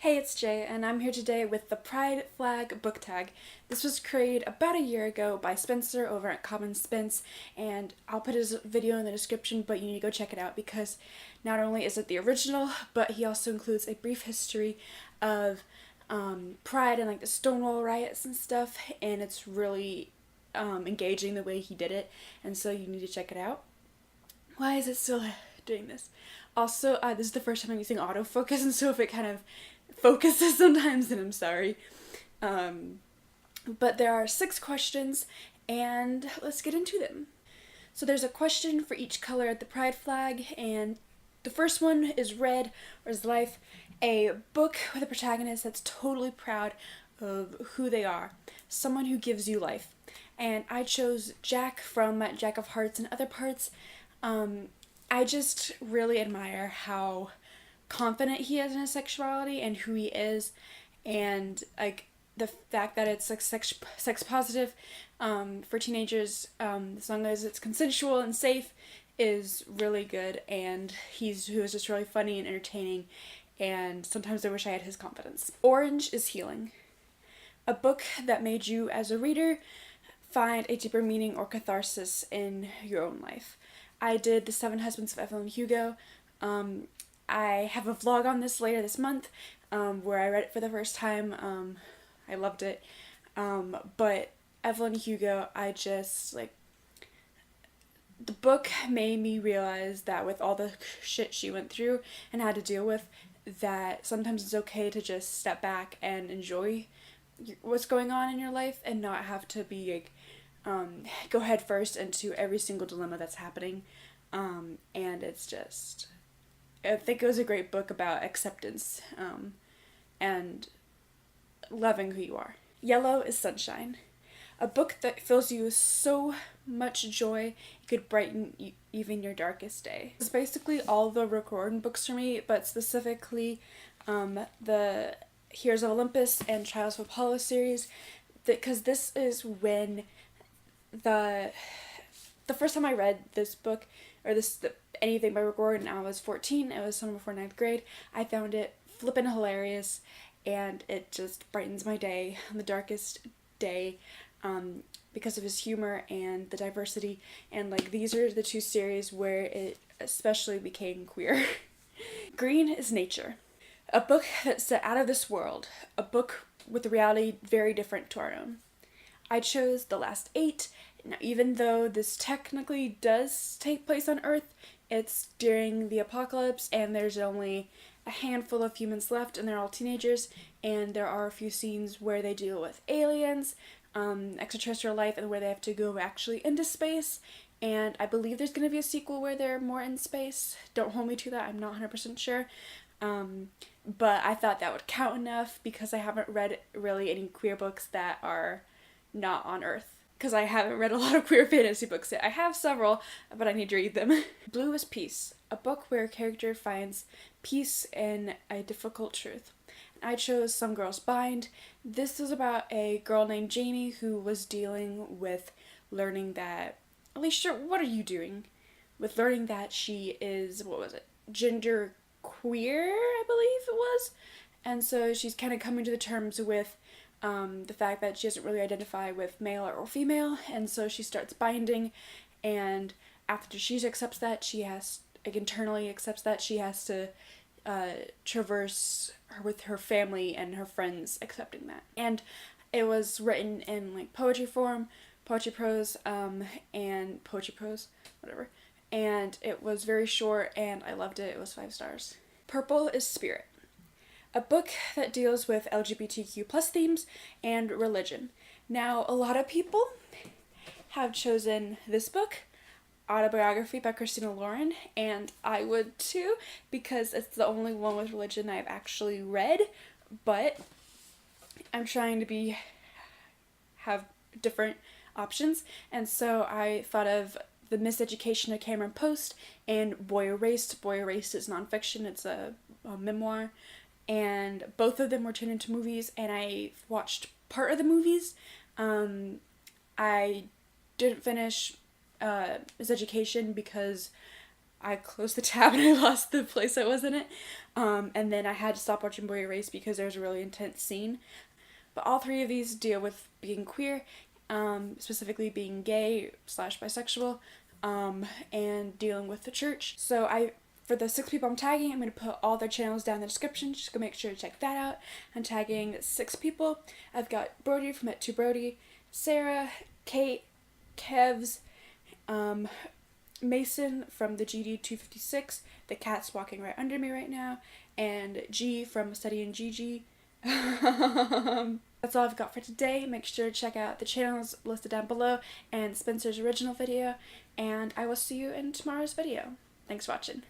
Hey, it's Jay, and I'm here today with the Pride Flag book tag. This was created about a year ago by Spencer over at Common Spence, and I'll put his video in the description, but you need to go check it out because not only is it the original, but he also includes a brief history of Pride and like the Stonewall riots and stuff, and it's really engaging the way he did it, and so you need to check it out. Why is it still doing this? Also, this is the first time I'm using autofocus, and so if it kind of focuses sometimes, then I'm sorry. But there are 6 questions, and let's get into them. So there's a question for each color of the pride flag, and the first one is red, or is life, a book with a protagonist that's totally proud of who they are, someone who gives you life. And I chose Jack from Jack of Hearts and Other Parts. I just really admire how confident he is in his sexuality and who he is, and like the fact that it's like sex positive for teenagers, as long as it's consensual and safe, is really good. And he was just really funny and entertaining, and sometimes I wish I had his confidence. Orange is healing, a book that made you as a reader find a deeper meaning or catharsis in your own life. I did The 7 Husbands of Evelyn Hugo. I have a vlog on this later this month where I read it for the first time. I loved it. But Evelyn Hugo, the book made me realize that with all the shit she went through and had to deal with, that sometimes it's okay to just step back and enjoy what's going on in your life and not have to be like go head first into every single dilemma that's happening. And it's just, I think it was a great book about acceptance and loving who you are. Yellow is sunshine, a book that fills you with so much joy it could brighten even your darkest day. It's basically all the Rick Riordan books for me, but specifically the Heroes of Olympus and Trials of Apollo series, because this is when the first time I read this book, or anything by Rick Riordan, I was 14. It was summer before 9th grade. I found it flippin' hilarious, and it just brightens my day on the darkest day because of his humor and the diversity. And like these are the 2 series where it especially became queer. Green is nature, a book that's set out of this world, a book with a reality very different to our own. I chose The Last 8. Now, even though this technically does take place on Earth, it's during the apocalypse and there's only a handful of humans left and they're all teenagers, and there are a few scenes where they deal with aliens, extraterrestrial life, and where they have to go actually into space. And I believe there's going to be a sequel where they're more in space. Don't hold me to that, I'm not 100% sure. But I thought that would count enough because I haven't read really any queer books that are not on Earth, because I haven't read a lot of queer fantasy books yet. I have several, but I need to read them. Blue is peace, a book where a character finds peace in a difficult truth. I chose Some Girls Bind. This is about a girl named Jamie who was dealing with learning that, Alicia, what are you doing? With learning that she is, gender queer, I believe it was. And so she's kind of coming to the terms with the fact that she doesn't really identify with male or female, and so she starts binding, and after she accepts that, internally accepts that, she has to traverse with her family and her friends accepting that. And it was written in like poetry form, poetry prose, and poetry prose, whatever. And it was very short, and I loved it. It was 5 stars. Purple is spirit, a book that deals with LGBTQ plus themes and religion. Now, a lot of people have chosen this book, Autobiography by Christina Lauren, and I would too, because it's the only one with religion I've actually read, but I'm trying to have different options, and so I thought of The Miseducation of Cameron Post and Boy Erased. Boy Erased is nonfiction, it's a memoir, and both of them were turned into movies, and I watched part of the movies. I didn't finish Miseducation because I closed the tab and I lost the place I was in it. And then I had to stop watching Boy Erased because there was a really intense scene. But all three of these deal with being queer, specifically being gay slash bisexual, and dealing with the church. So for the 6 people I'm tagging, I'm going to put all their channels down in the description. Just go make sure to check that out. I'm tagging 6 people. I've got Brody from It to Brody, Sarah, Kate, Kevs, Mason from the GD256, the cat's walking right under me right now, and G from Studying GG. That's all I've got for today. Make sure to check out the channels listed down below and Spencer's original video, and I will see you in tomorrow's video. Thanks for watching.